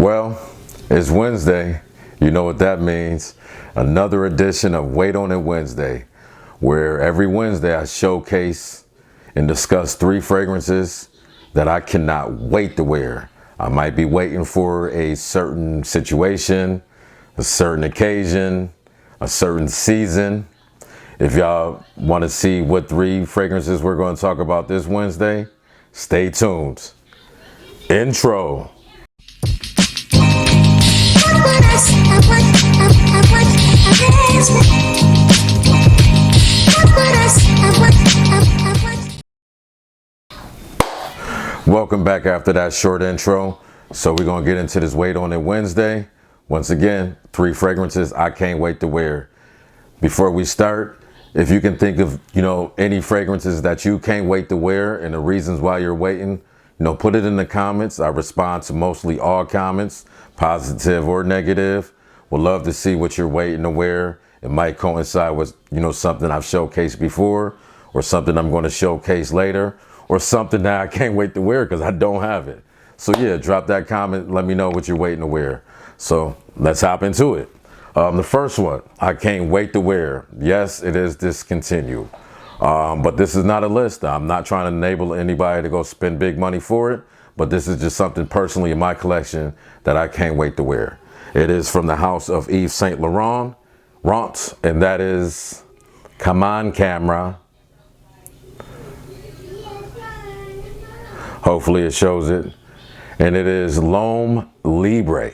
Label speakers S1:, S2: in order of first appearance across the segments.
S1: Well, it's Wednesday. You know what that means. Another edition of Wait on It Wednesday, where every Wednesday I showcase and discuss 3 fragrances that I cannot wait to wear. I might be waiting for a certain situation, a certain occasion, a certain season. If y'all want to see what 3 fragrances we're going to talk about this Wednesday, stay tuned. Intro. Welcome back after that short intro. So we're going to get into this Wait on It Wednesday. Once again, 3 fragrances I can't wait to wear. Before we start, if you can think of, any fragrances that you can't wait to wear and the reasons why you're waiting, put it in the comments. I respond to mostly all comments, positive or negative. Would love to see what you're waiting to wear. It might coincide with, something I've showcased before, or something I'm going to showcase later, or something that I can't wait to wear because I don't have it. So yeah, drop that comment. Let me know what you're waiting to wear. So let's hop into it. The first one, I can't wait to wear. Yes, it is discontinued. But this is not a list. I'm not trying to enable anybody to go spend big money for it. But this is just something personally in my collection that I can't wait to wear. It is from the house of Yves Saint Laurent, and that is Come On Camera. Hopefully it shows it. And it is Loam Libre.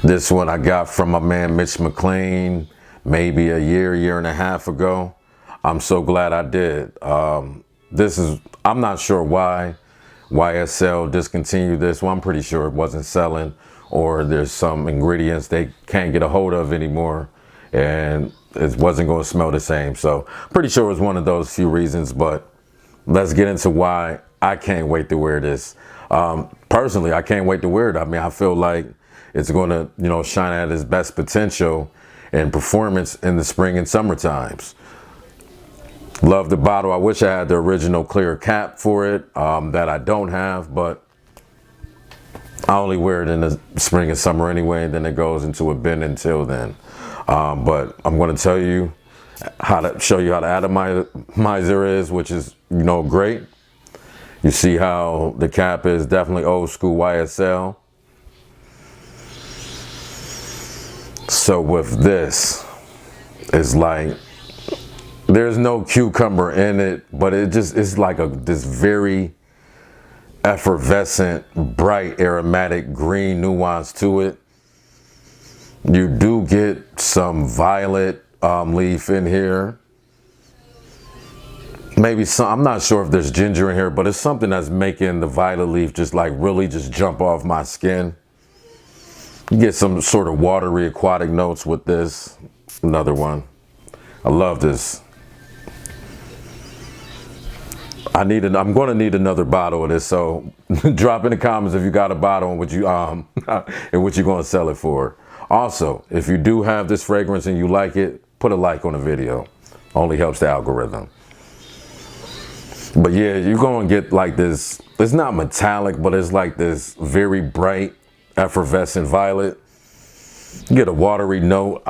S1: This one I got from my man Mitch McLean maybe a year and a half ago. I'm so glad I did. I'm not sure why YSL discontinued this. Well, I'm pretty sure it wasn't selling, or there's some ingredients they can't get a hold of anymore and it wasn't going to smell the same. So pretty sure it was one of those few reasons, but let's get into why I can't wait to wear this. Personally, I can't wait to wear it. I mean, I feel like it's going to, shine at its best potential and performance in the spring and summer times. Love the bottle. I wish I had the original clear cap for it that I don't have, but I only wear it in the spring and summer anyway, and then it goes into a bin until then. But I'm going to tell you show you how the atomizer is, which is, great. You see how the cap is definitely old school YSL. So with this, it's like, there's no cucumber in it, but it's like this very effervescent, bright, aromatic green nuance to it. You do get some violet leaf in here. Maybe some, I'm not sure if there's ginger in here, but it's something that's making the violet leaf just like really just jump off my skin. You get some sort of watery aquatic notes with this. Another one. I love this. I'm going to need another bottle of this, so drop in the comments if you got a bottle and what you're going to sell it for. Also, if you do have this fragrance and you like it, put a like on the video. Only helps the algorithm. But yeah, you're going to get like this, it's not metallic, but it's like this very bright, effervescent violet. You get a watery note.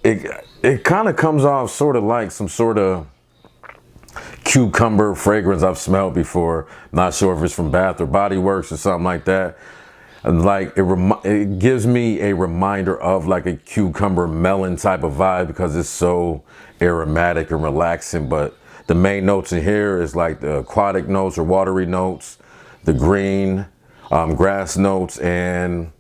S1: It kind of comes off sort of like some sort of cucumber fragrance I've smelled before. Not sure if it's from Bath or Body Works or something like that. And like it gives me a reminder of like a cucumber melon type of vibe because it's so aromatic and relaxing. But the main notes in here is like the aquatic notes or watery notes, the green, grass notes, and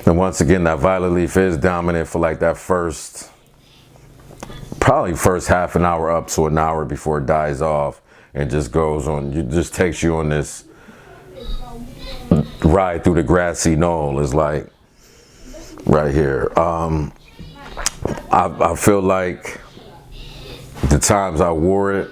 S1: once again, that violet leaf is dominant for like that probably first half an hour up to an hour before it dies off and just goes on. It just takes you on this ride through the grassy knoll. Is like right here. I feel like the times I wore it,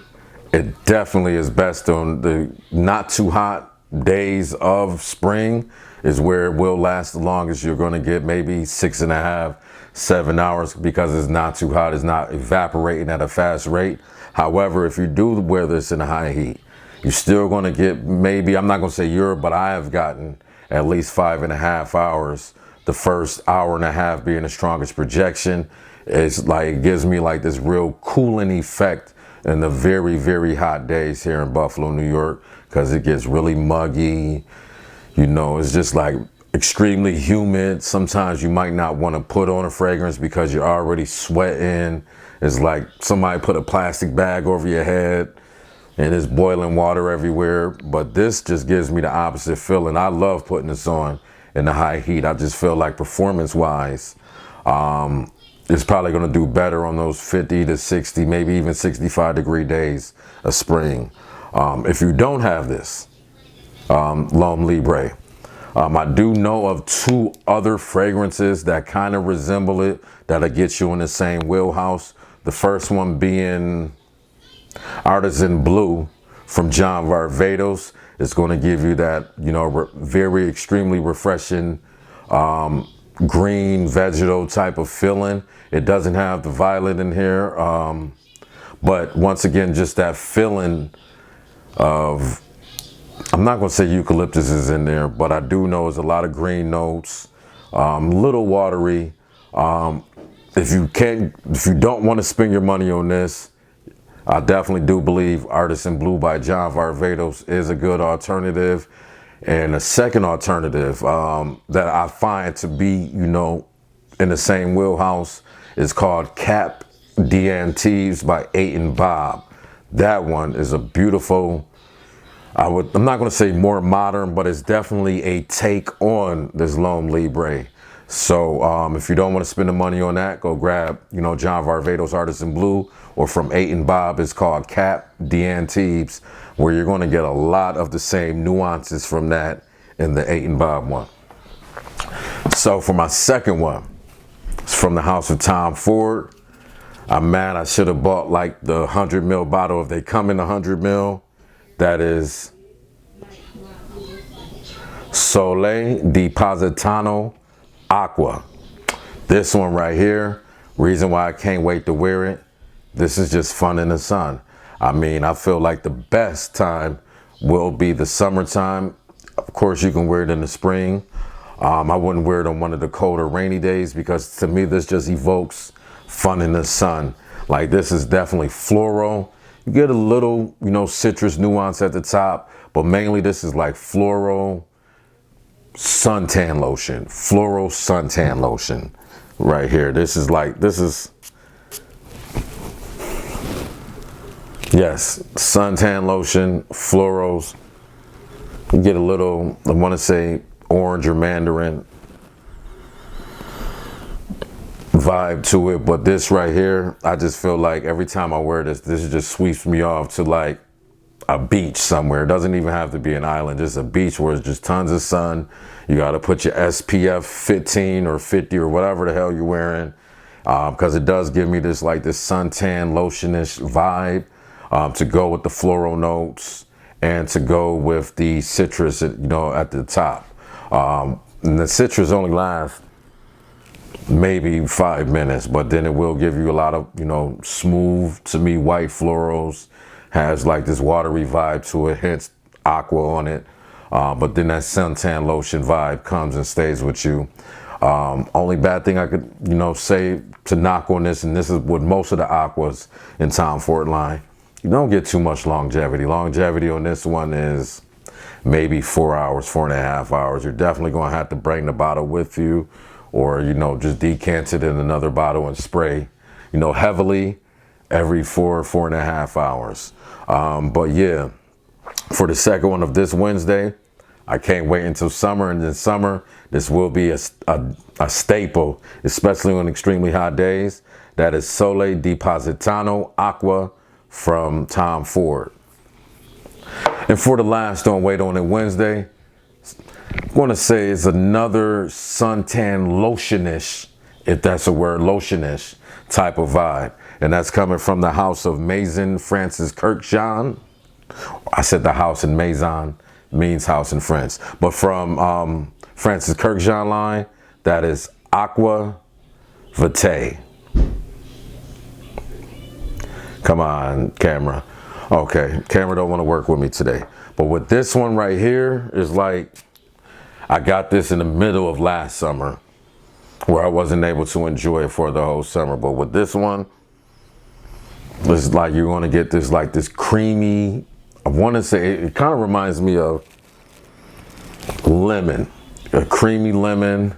S1: it definitely is best on the not too hot days of spring is where it will last the longest. You're going to get maybe 6.5, 7 hours because it's not too hot. It's not evaporating at a fast rate. However, if you do wear this in a high heat, You're still going to get maybe, I'm not going to say but I have gotten at least 5.5 hours. The first hour and a half being the strongest projection. It's like, it gives me like this real cooling effect in the very, very hot days here in Buffalo, New York, because it gets really muggy. You know, it's just like extremely humid. Sometimes you might not want to put on a fragrance because you're already sweating. It's like somebody put a plastic bag over your head and it's boiling water everywhere. But this just gives me the opposite feeling. I love putting this on in the high heat. I just feel like performance-wise, it's probably going to do better on those 50 to 60, maybe even 65-degree days of spring. If you don't have this, Loam Libre, I do know of 2 other fragrances that kind of resemble it, that'll get you in the same wheelhouse. The first one being Artisan Blue from John Varvatos. It's going to give you that, you know, very extremely refreshing green vegetal type of feeling. It doesn't have the violet in here, but once again, just that feeling of, I'm not going to say eucalyptus is in there, but I do know there's a lot of green notes, little watery. If you don't want to spend your money on this, I definitely do believe Artisan Blue by John Varvatos is a good alternative. And a second alternative that I find to be, you know, in the same wheelhouse is called Cap d'Antibes by Eight & Bob. That one is a beautiful, I'm not going to say more modern, but it's definitely a take on this Loam Libre. So if you don't want to spend the money on that, go grab, you know, John Varvatos Artisan Blue, or from Eight & Bob, it's called Cap d'Antibes, where you're going to get a lot of the same nuances from that in the Eight & Bob one. So for my second one, it's from the house of Tom Ford. I'm mad I should have bought like the 100 ml bottle if they come in 100 ml. That is Sole di Positano Aqua. This one right here, reason why I can't wait to wear it, this is just fun in the sun. I mean, I feel like the best time will be the summertime. Of course, you can wear it in the spring. I wouldn't wear it on one of the colder rainy days because to me, this just evokes fun in the sun. Like, this is definitely floral. You get a little, you know, citrus nuance at the top, but mainly this is like floral suntan lotion, floral suntan lotion right here. This is yes, suntan lotion, florals. You get a little, I want to say orange or mandarin vibe to it, but this right here, I just feel like every time I wear this just sweeps me off to like a beach somewhere. It doesn't even have to be an island, just a beach where it's just tons of sun. You got to put your SPF 15 or 50 or whatever the hell you're wearing, because it does give me this like this suntan lotionish vibe to go with the floral notes and to go with the citrus, you know, at the top. And the citrus only lasts maybe 5 minutes, but then it will give you a lot of, you know, smooth, to me, white florals. Has like this watery vibe to it, hence aqua on it. But then that suntan lotion vibe comes and stays with you. Only bad thing I could, you know, say to knock on this, and this is with most of the aquas in Tom Ford line, you don't get too much longevity. Longevity on this one is maybe 4 hours, 4.5 hours. You're definitely going to have to bring the bottle with you, or, you know, just decant it in another bottle and spray, you know, heavily every 4.5 hours. But yeah, for the second one of this Wednesday, I can't wait until summer, and then summer, this will be a staple, especially on extremely hot days. That is Sole di Positano Aqua from Tom Ford. And for the last Don't Wait on It Wednesday, I'm going to say it's another suntan lotionish, if that's a word, lotionish type of vibe. And that's coming from the house of Maison Francis Kurkdjian. I said the house in Maison means house in French. But from Francis Kurkdjian line, that is Aqua Vitae. Come on, camera. Okay, camera don't want to work with me today. But with this one right here is like, I got this in the middle of last summer where I wasn't able to enjoy it for the whole summer. But with this one, it's like you're going to get this like this creamy, I want to say, it kind of reminds me of lemon, a creamy lemon,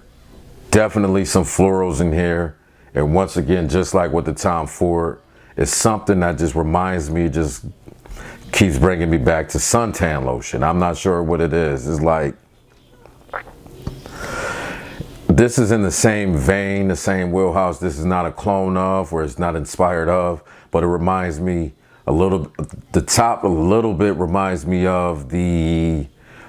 S1: definitely some florals in here. And once again, just like with the Tom Ford, it's something that just reminds me, just keeps bringing me back to suntan lotion. I'm not sure what it is. It's like, this is in the same vein, the same wheelhouse. This is not a clone of, or it's not inspired of, but it reminds me a little, the top a little bit reminds me of the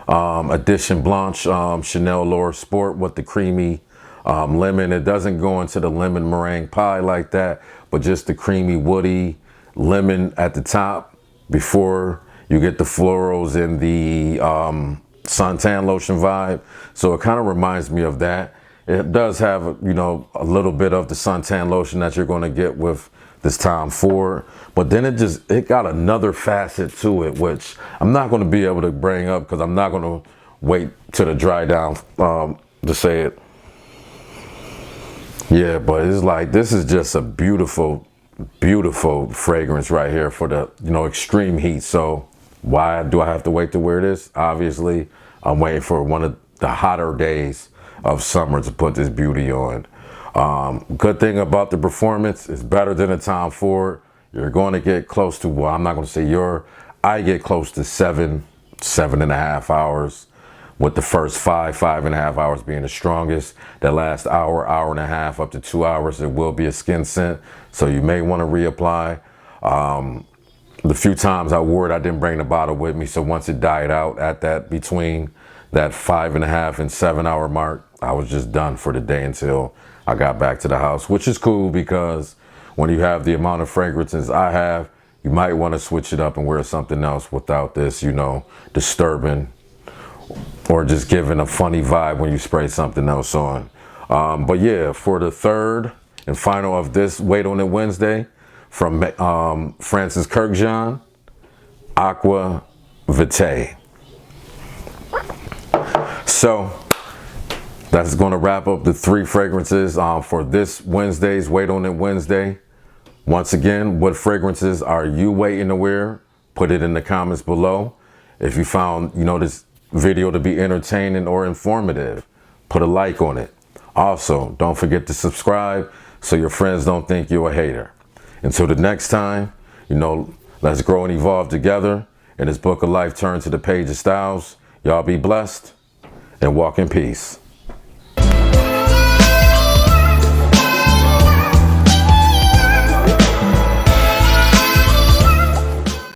S1: Edition Blanche Chanel L'Or Sport with the creamy lemon. It doesn't go into the lemon meringue pie like that, but just the creamy woody lemon at the top before you get the florals and the suntan lotion vibe. So it kind of reminds me of that. It does have, you know, a little bit of the suntan lotion that you're going to get with this Tom Ford, but then it got another facet to it, which I'm not going to be able to bring up because I'm not going to wait till the dry down to say it. Yeah, but it's like, this is just a beautiful, beautiful fragrance right here for the, you know, extreme heat. So why do I have to wait to wear this? Obviously, I'm waiting for one of the hotter days of summer to put this beauty on. Good thing about the performance, it's better than a Tom Ford. You're going to get close to, well, I'm not going to say I get close to 7.5 hours, with the first 5.5 hours being the strongest. That last hour, hour and a half, up to 2 hours, it will be a skin scent. So you may want to reapply. The few times I wore it, I didn't bring the bottle with me. So once it died out at that, between that 5.5 and 7 hour mark, I was just done for the day until I got back to the house, which is cool because when you have the amount of fragrances I have, you might want to switch it up and wear something else without this, you know, disturbing or just giving a funny vibe when you spray something else on. But yeah, for the third and final of this Wait on It Wednesday from Francis Kurkdjian, Aqua Vitae. So that's going to wrap up the 3 fragrances for this Wednesday's Wait on It Wednesday. Once again, what fragrances are you waiting to wear? Put it in the comments below. If you found, you know, this video to be entertaining or informative, put a like on it. Also, don't forget to subscribe so your friends don't think you're a hater. Until the next time, you know, let's grow and evolve together. And this book of life turn to the Paige of Stylez. Y'all be blessed and walk in peace.